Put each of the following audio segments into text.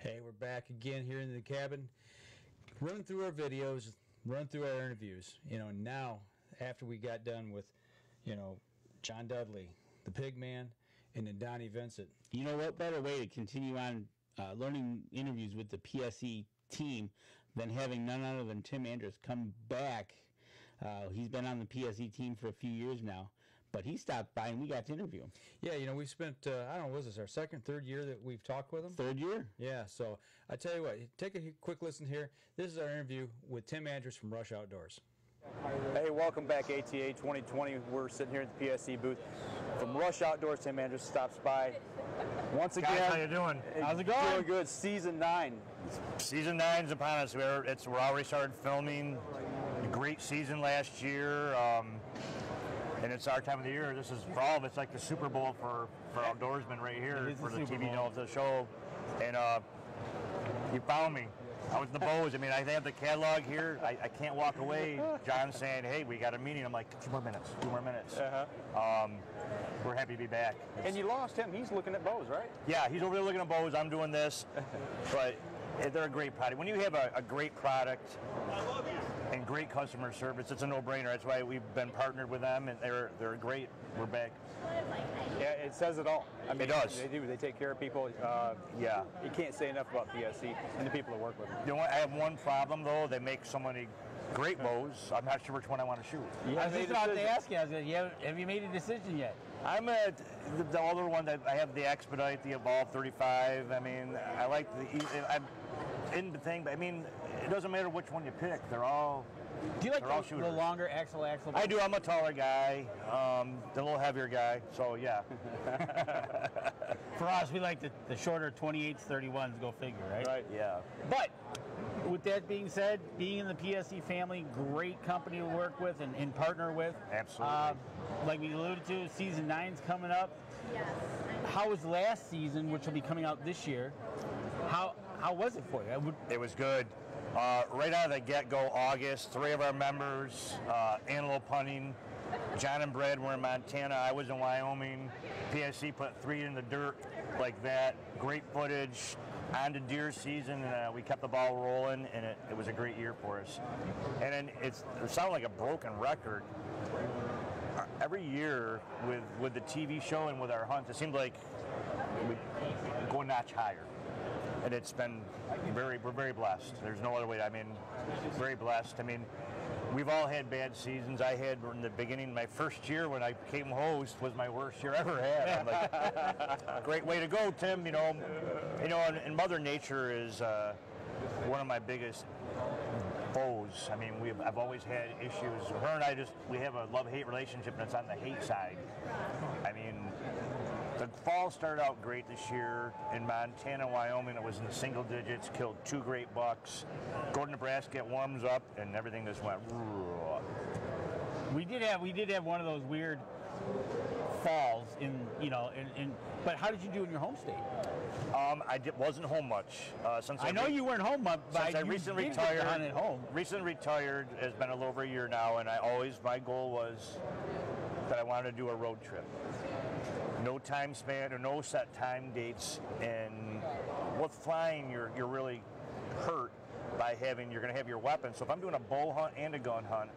Hey, we're back again here in the cabin, running through our videos, run through our interviews. Now after we got done with, John Dudley, the Pig Man, and then Donnie Vincent. You know what better way to continue on learning interviews with the PSE team than having none other than Tim Andrus come back. He's been on the PSE team for a few years now, but he stopped by and we got to interview him. Yeah, we spent, I don't know, was this our second, third year that we've talked with him? Third year. Yeah, so I tell you what, take a quick listen here. This is our interview with Tim Andrus from Rush Outdoors. Hey, welcome back ATA 2020. We're sitting here at the PSE booth from Rush Outdoors. Tim Andrus stops by once again. Guys, how you doing? How's it going? Doing good. Season 9. Season 9's upon us. We're already started filming. A great season last year, and it's our time of the year. This is for all of it's like the Super Bowl for outdoorsmen right here for the TV of the show. And you found me. I was in the Bows. I mean, I have the catalog here. I can't walk away. John's saying, hey, we got a meeting. I'm like, 2 more minutes. We're happy to be back. And you lost him. He's looking at bows, right? Yeah, he's over there looking at bows. I'm doing this. But they're a great product. When you have a great product and great customer service, it's a no-brainer. That's why we've been partnered with them, and they're great. We're back. Yeah, it says it all. I mean, it does. They do. They take care of people. Yeah. You can't say enough about PSE and the people that work with them. You know what? I have one problem, though. They make so many great bows. I'm not sure which one I want to shoot. I was just about to ask you, have you made a decision yet? I'm at the older one. That I have the Expedite, the Evolve 35. I mean, I like I'm in the thing, but I mean, it doesn't matter which one you pick. They're all. Do you like the longer axle? I do. I'm a taller guy, the little heavier guy. So yeah. For us, we like the shorter 28s, 31s. Go figure, right? Right. Yeah. But with that being said, being in the PSE family, great company to work with and partner with. Absolutely. Like we alluded to, season 9's coming up. How was last season, which will be coming out this year? How was it for you? It was good. Right out of the get-go, August, 3 of our members, antelope hunting. John and Brad were in Montana. I was in Wyoming. PSE put 3 in the dirt like that. Great footage. On to deer season, and we kept the ball rolling, and it was a great year for us. And then it sounded like a broken record. Every year with the TV show and with our hunts, it seemed like we go a notch higher. And it's been we're very blessed. There's no other way. I mean, very blessed. I mean, we've all had bad seasons. I had in the beginning, my first year when I became host was my worst year I ever had. I'm like, great way to go, Tim. And Mother Nature is one of my biggest foes. I mean, I've always had issues. Her and I we have a love-hate relationship, and it's on the hate side. I mean, the fall started out great this year. In Montana, Wyoming, it was in the single digits, killed 2 great bucks. Go to Nebraska, it warms up, and everything just went. We did have one of those weird falls but how did you do in your home state? I wasn't home much since I know you weren't home much, but I recently retired. At home. Recently retired. It's been a little over a year now, and my goal was that I wanted to do a road trip. No time span or no set time dates, and with flying, you're really hurt by you're going to have your weapon. So if I'm doing a bow hunt and a gun hunt,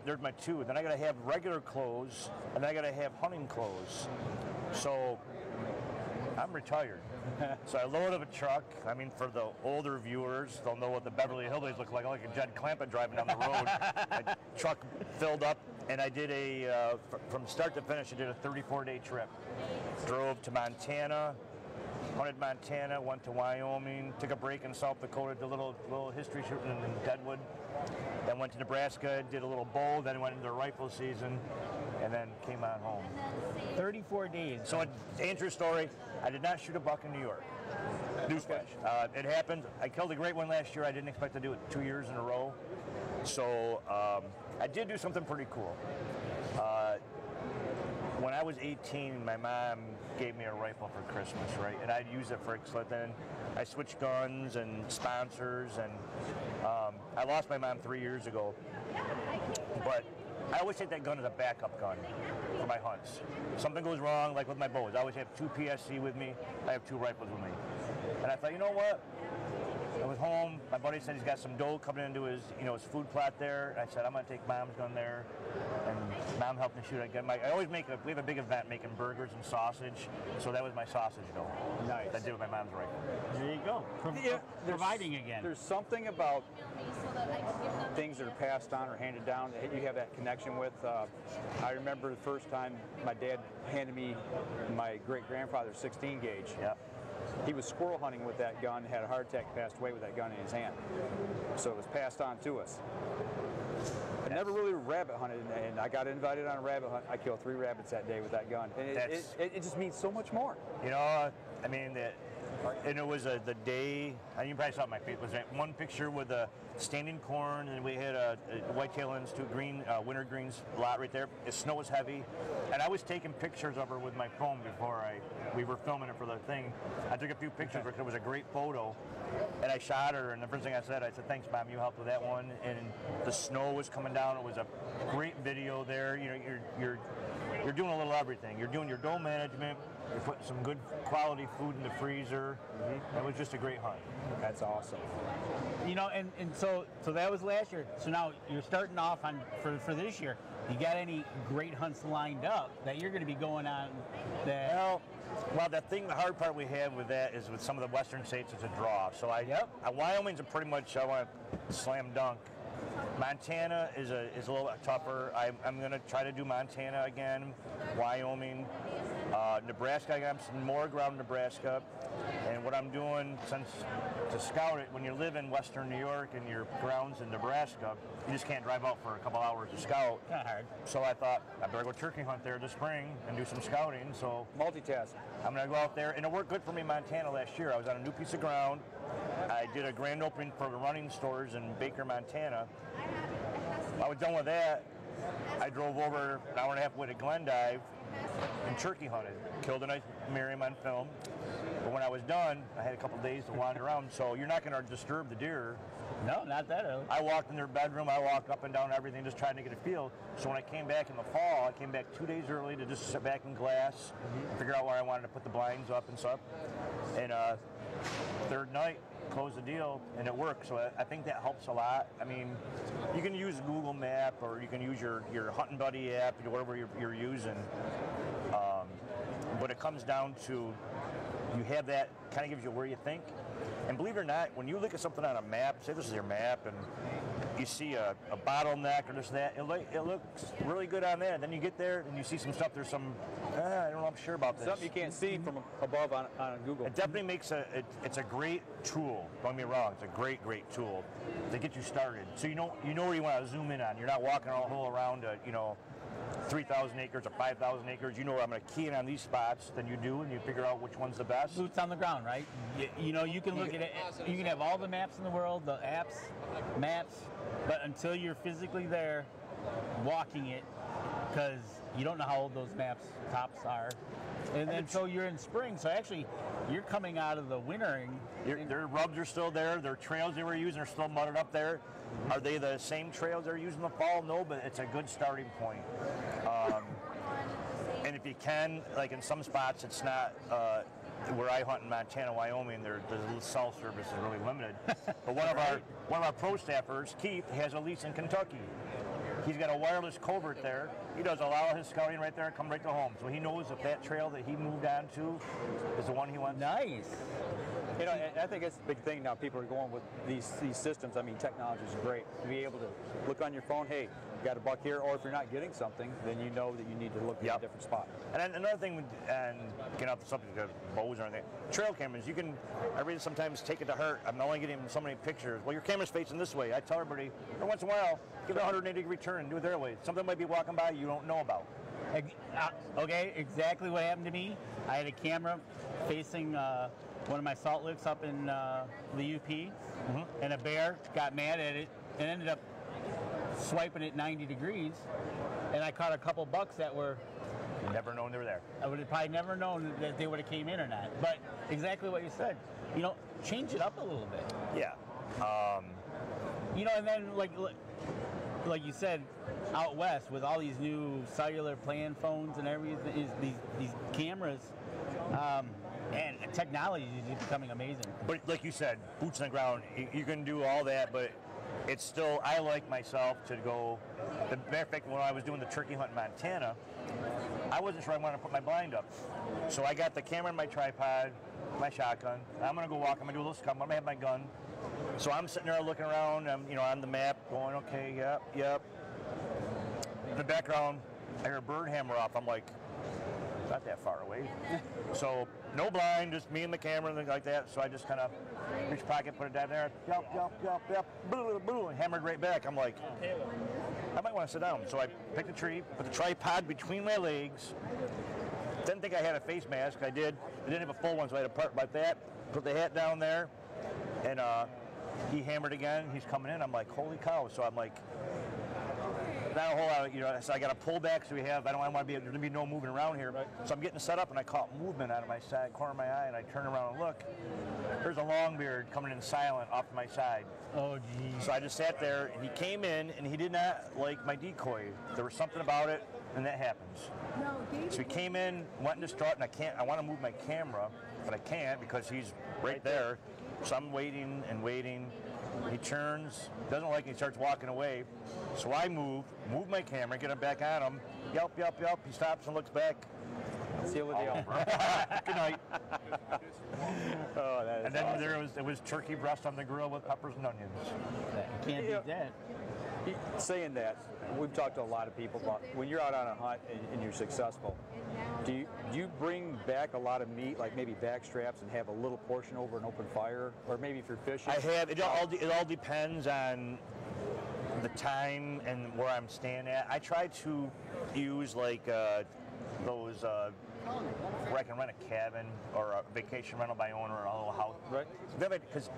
there's my 2. Then I got to have regular clothes, and then I got to have hunting clothes. So I'm retired. So I load up a truck. I mean, for the older viewers, they'll know what the Beverly Hillbillies look like. I like a Jed Clampett driving down the road. My truck filled up, and I did from start to finish, I did a 34-day trip. Drove to Montana, hunted Montana, went to Wyoming, took a break in South Dakota, did a little history shooting in Deadwood. Then went to Nebraska, did a little bow, then went into rifle season, and then came on home. 34 days. So, to answer your story, I did not shoot a buck in New York. Newsflash. It happened. I killed a great one last year. I didn't expect to do it 2 years in a row. So, I did do something pretty cool. When I was 18, my mom gave me a rifle for Christmas, right? And I'd use it for then I switched guns and sponsors, and I lost my mom 3 years ago. But I always take that gun as a backup gun for my hunts. Something goes wrong, like with my bows. I always have 2 PSE with me. I have 2 rifles with me. And I thought, you know what? I was home. My buddy said he's got some dough coming into his, his food plot there. I said I'm gonna take Mom's gun there, and Mom helped me shoot a gun. I always we have a big event making burgers and sausage, so that was my sausage dough. Nice. That I did with my mom's rifle. There you go. Providing again. There's something about things that are passed on or handed down that you have that connection with. I remember the first time my dad handed me my great-grandfather's 16 gauge. Yeah. He was squirrel hunting with that gun, had a heart attack, passed away with that gun in his hand. So it was passed on to us. I never really rabbit hunted, and I got invited on a rabbit hunt. I killed 3 rabbits that day with that gun. And it just means so much more. I mean, and it was the day, and you probably saw my feet, was that one picture with the standing corn, and we had a whitetail institute green, winter greens lot right there. The snow was heavy, and I was taking pictures of her with my phone before we were filming it for the thing. I took a few pictures because it was a great photo, and I shot her, and the first thing I said, thanks, Mom, you helped with that one, and the snow was coming down. It was a great video there. You're doing a little everything. You're doing your dough management. You're putting some good quality food in the freezer. It was just a great hunt. That's awesome. And so that was last year. So now you're starting off on for this year. You got any great hunts lined up that you're going to be going on? Well, the hard part we have with that is with some of the western states, it's a draw. So Wyoming's pretty much, I want to slam dunk. Montana is a little bit tougher. I'm going to try to do Montana again, Wyoming, Nebraska. I got some more ground in Nebraska. And what I'm doing, to scout it, when you live in western New York and your ground's in Nebraska, you just can't drive out for a couple hours to scout. Kind of hard. So I thought I better go turkey hunt there this spring and do some scouting. So Multitask. I'm going to go out there, and it worked good for me in Montana last year. I was on a new piece of ground. I did a grand opening for the running stores in Baker, Montana. I was done with that. I drove over an hour and a half away to Glendive and turkey hunted. Killed a nice Miriam on film. But when I was done, I had a couple days to wander around, so you're not going to disturb the deer. No, not that early. I walked in their bedroom. I walked up and down everything, just trying to get a feel. So when I came back in the fall, I came back 2 days early to just sit back in glass, figure out where I wanted to put the blinds up and stuff. And third night, close the deal, and it worked. So I think that helps a lot. I mean, you can use Google Map, or you can use your Hunting Buddy app, whatever you're using. But it comes down to, you have that, kind of gives you where you think. And believe it or not, when you look at something on a map, say this is your map, and you see a bottleneck or this, that, it looks really good on there. And then you get there and you see some stuff, there's some, I don't know, I'm sure about this. Something you can't see from above on Google. It definitely makes it's a great tool. Don't get me wrong, it's a great tool to get you started. So you know where you want to zoom in on. You're not walking all around, 3,000 acres or 5,000 acres. You know, I'm going to key in on these spots, then you do, and you figure out which one's the best. Boots on the ground, right? You can look at it. You can have all the maps in the world, the maps, but until you're physically there, walking it, because you don't know how old those tops are. And then so you're in spring, so actually you're coming out of the wintering. Their rubs are still there. Their trails they were using are still mudded up there. Are they the same trails they're using in the fall? No, but it's a good starting point. And if you can, like in some spots, it's not where I hunt in Montana, Wyoming. The cell service is really limited. But one of our pro staffers, Keith, has a lease in Kentucky. He's got a wireless covert there. He does a lot of his scouting right there and come right to home. So he knows if that trail that he moved on to is the one he wants. Nice. And I think that's the big thing now. People are going with these systems. I mean, technology is great. To be able to look on your phone, hey, you got a buck here, or if you're not getting something, then you know that you need to look at a different spot. And then another thing, and getting off the subject of bows or anything, trail cameras, I really sometimes take it to heart. I'm only getting so many pictures. Well, your camera's facing this way. I tell everybody, every once in a while, give it a 180-degree turn and do it their way. Something might be walking by you don't know about. Okay, exactly what happened to me. I had a camera facing one of my salt licks up in the UP, and a bear got mad at it and ended up swiping it 90 degrees, and I caught a couple bucks that were... You'd never known they were there. I would have probably never known that they would have came in or not. But exactly what you said, change it up a little bit. Yeah. And then like you said, out west with all these new cellular plan phones and everything, these cameras, and technology is becoming amazing. But like you said, boots on the ground, you can do all that, but it's still, I like myself to go, the matter of fact, when I was doing the turkey hunt in Montana, I wasn't sure I wanted to put my blind up. So I got the camera and my tripod, my shotgun. I'm gonna go walk, I'm gonna do a little scout, I'm gonna have my gun. So I'm sitting there looking around, I'm, on the map, going, okay, yep. In the background, I hear a bird hammer off. I'm like, not that far away. So no blind, just me and the camera and things like that. So I just kind of reach pocket, put it down there, yelp, and hammered right back. I'm like, I might want to sit down. So I picked a tree, put the tripod between my legs. Didn't think I had a face mask. I did. I didn't have a full one, so I had a part like that. Put the hat down there, and he hammered again. He's coming in. I'm like, holy cow. So I'm like, not a whole lot, so I got to pull back so I don't want to be, there's going to be no moving around here. Right. So I'm getting set up and I caught movement out of my side, corner of my eye, and I turn around and look. There's a longbeard coming in silent off to my side. Oh, geez. So I just sat there and he came in and he did not like my decoy. There was something about it, and that happens. So he came in, went distraught, and I want to move my camera, but I can't because he's right there. So I'm waiting and waiting. He turns, doesn't like it, he starts walking away. So I move my camera, get him back on him. Yelp. He stops and looks back. Seal the deal. Good night. Oh, that is And then awesome. it was turkey breast on the grill with peppers and onions. You can't beat that. Saying that, we've talked to a lot of people about when you're out on a hunt and you're successful, do you bring back a lot of meat, like maybe back straps, and have a little portion over an open fire? Or maybe if you're fishing? I have, it all depends on the time and where I'm staying at. I try to use like those where I can rent a cabin or a vacation rental by owner or a little house. Right. Because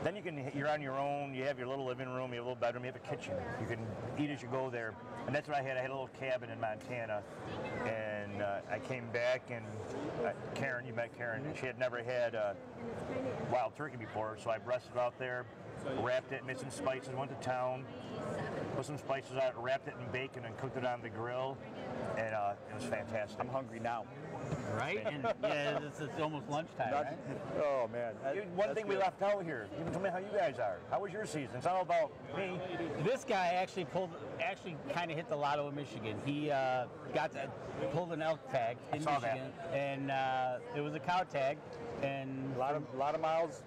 then you're on your own, you have your little living room, you have a little bedroom, you have a kitchen. You can eat as you go there. And that's what I had. I had a little cabin in Montana. And I came back and Karen, you met Karen, she had never had wild turkey before. So I breasted it out there, wrapped it, made some spices, went to town, put some spices out, wrapped it in bacon and cooked it on the grill. And it was fantastic. I'm hungry now. Right? And yeah, it's almost lunchtime, right? Oh, man. One thing we left out here, you tell me how you guys are. How was your season? It's all about me. This guy actually kind of hit the lotto in Michigan. He pulled an elk tag in saw Michigan, and it was a cow tag, and A lot of miles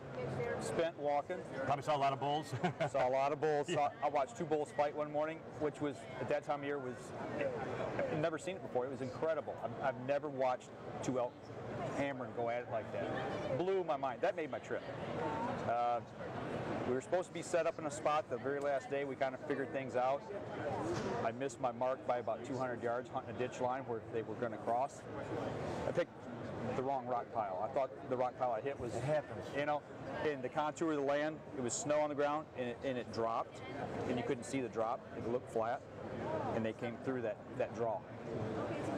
spent walking. Probably saw a lot of bulls. Saw a lot of bulls. I watched two bulls fight one morning, which was, at that time of year, I've never seen it before. It was incredible. I've never watched two elk hammer and go at it like that. Blew my mind. That made my trip. We were supposed to be set up in a spot the very last day. We kind of figured things out. I missed my mark by about 200 yards hunting a ditch line where they were going to cross. I picked the wrong rock pile. I thought the rock pile I hit was, It happens. in the contour of the land, it was snow on the ground, and it dropped, and you couldn't see the drop. It looked flat, and they came through that draw.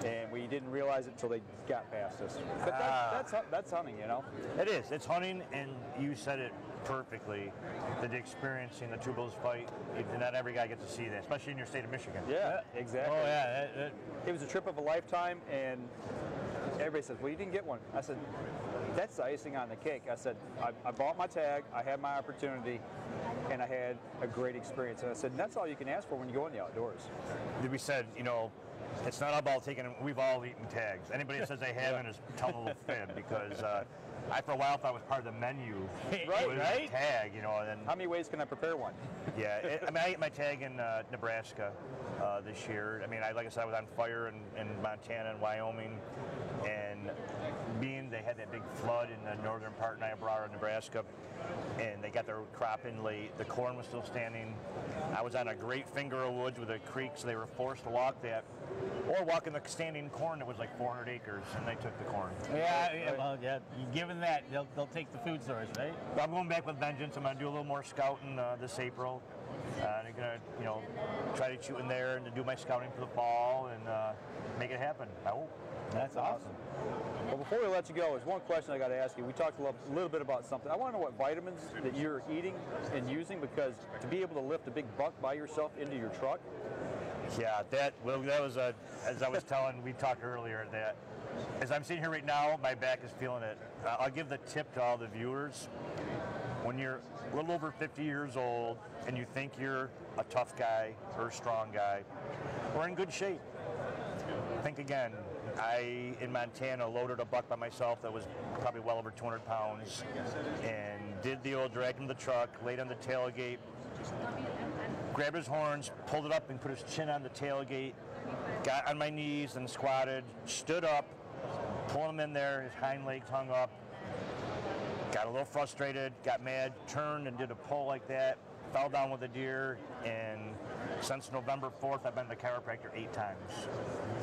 And we didn't realize it until they got past us. But that's hunting, It is. It's hunting, and you said it perfectly. That experiencing the two bulls fight, not every guy gets to see that, especially in your state of Michigan. Yeah, exactly. oh yeah, It was a trip of a lifetime, and everybody says, well, you didn't get one. I said, that's the icing on the cake. I said, I bought my tag, I had my opportunity, and I had a great experience. And I said, and that's all you can ask for when you go in the outdoors. We said, it's not about taking them. We've all eaten tags. Anybody that says they haven't is telling a little fib, because I, for a while, thought it was part of the menu. Right, it was right. A tag, and How many ways can I prepare one? yeah. I ate my tag in Nebraska this year. Like I said, I was on fire in Montana and Wyoming, and they had that big flood in the northern part of Niobrara, Nebraska, and they got their crop in late. The corn was still standing. I was on a great finger of woods with a creek, so they were forced to walk that, or walk in the standing corn that was like 400 acres, and they took the corn. yeah. Well, yeah. Given that, they'll take the food source, right? But I'm going back with vengeance. I'm going to do a little more scouting this April. And I'm going to, try to shoot in there and to do my scouting for the fall and make it happen. I hope. That's awesome. Well, before we let you go, there's one question I got to ask you. We talked a little bit about something. I want to know what vitamins that you're eating and using, because to be able to lift a big buck by yourself into your truck, Yeah, that was as I was telling, we talked earlier, that as I'm sitting here right now, my back is feeling it. I'll give the tip to all the viewers. When you're a little over 50 years old and you think you're a tough guy or a strong guy, we're in good shape. Think again. I, in Montana, loaded a buck by myself that was probably well over 200 pounds and did the old drag him to the truck, laid on the tailgate, grabbed his horns, pulled it up and put his chin on the tailgate, got on my knees and squatted, stood up, pulling him in there, his hind legs hung up, got a little frustrated, got mad, turned and did a pull like that, fell down with a deer, and since November 4th, I've been to the chiropractor 8 times.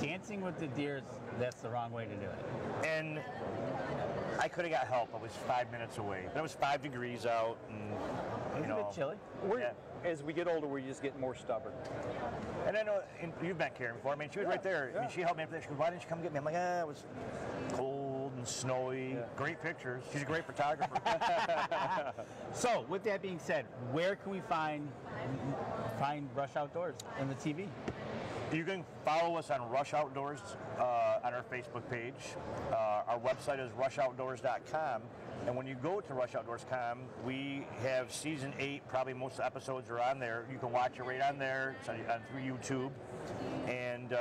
Dancing with the deer, that's the wrong way to do it. And I could have got help. I was 5 minutes away. But it was 5 degrees out, and It's a bit chilly. As we get older, we just get more stubborn. And I know you've met Karen before. I mean, she was right there. I mean, she helped me after that. She goes, "Why didn't you come get me?" I'm like, it was cold and snowy. Yeah. Great pictures. She's a great photographer. So, with that being said, where can we find Rush Outdoors in the TV? You can follow us on Rush Outdoors on our Facebook page. Our website is rushoutdoors.com. And when you go to rushoutdoors.com, we have season 8. Probably most of the episodes are on there. You can watch it right on there. It's on through YouTube. And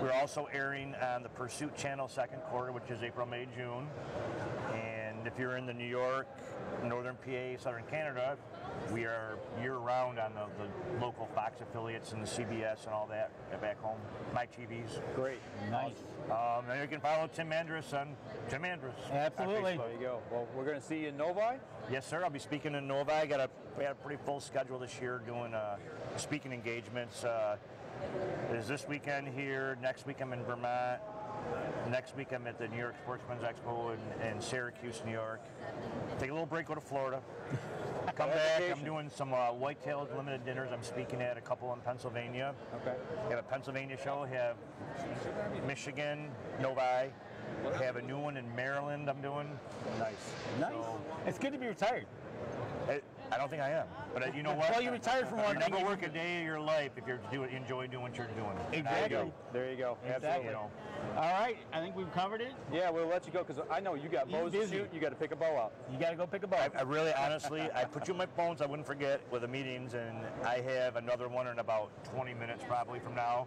we're also airing on the Pursuit Channel second quarter, which is April, May, June. And if you're in the New York, Northern PA, Southern Canada, we are year-round on the local Fox affiliates and the CBS and all that back home. My TVs. Great. Nice. And you can follow Tim Andrus on Tim Andrus. Absolutely. There you go. Well, we're going to see you in Novi. Yes, sir. I'll be speaking in Novi. We had a pretty full schedule this year doing speaking engagements. Is this weekend here. Next week I'm in Vermont. Next week I'm at the New York Sportsman's Expo in Syracuse, New York. Take a little break, go to Florida. Come back. I'm doing some Whitetails limited dinners. I'm speaking at a couple in Pennsylvania. Okay. We have a Pennsylvania show. We have Michigan, Novi. We have a new one in Maryland I'm doing. Nice. Nice. So- It's good to be retired. I don't think I am. But you know what? Well, you retired from one You thing. never work a day of your life if you enjoy doing what you're doing. Exactly. There you go. Exactly. Absolutely. You know. All right, I think we've covered it. Yeah, we'll let you go because I know you got You're bows to busy. shoot. You got to pick a bow up. You got to go pick a bow. I really, honestly, I put you in my phone so I wouldn't forget with the meetings, and I have another one in about 20 minutes probably from now.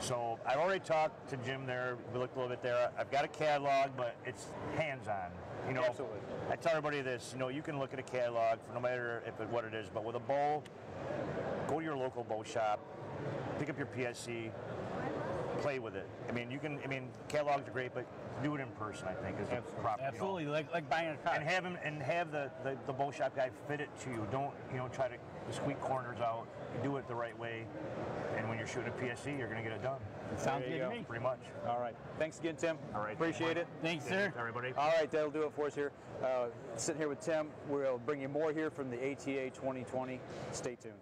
So I've already talked to Jim there. We looked a little bit there. I've got a catalog, but it's hands-on. You know, Absolutely. I tell everybody this. You know, you can look at a catalog for no matter what it is, but with a bow, go to your local bow shop, pick up your PSC, play with it. I mean, catalogs are great, but do it in person. I think is the proper. Absolutely, like buying a car. And have the bow shop guy fit it to you. Don't try to squeak corners out. Do it the right way, and when you're shooting a PSC, you're going to get it done. Sounds There you good to go. me. Pretty much. All right. Thanks again, Tim. All right. Appreciate it. Thanks, sir. Everybody. All right, that'll do it for us here. Sitting here with Tim. We'll bring you more here from the ATA 2020. Stay tuned.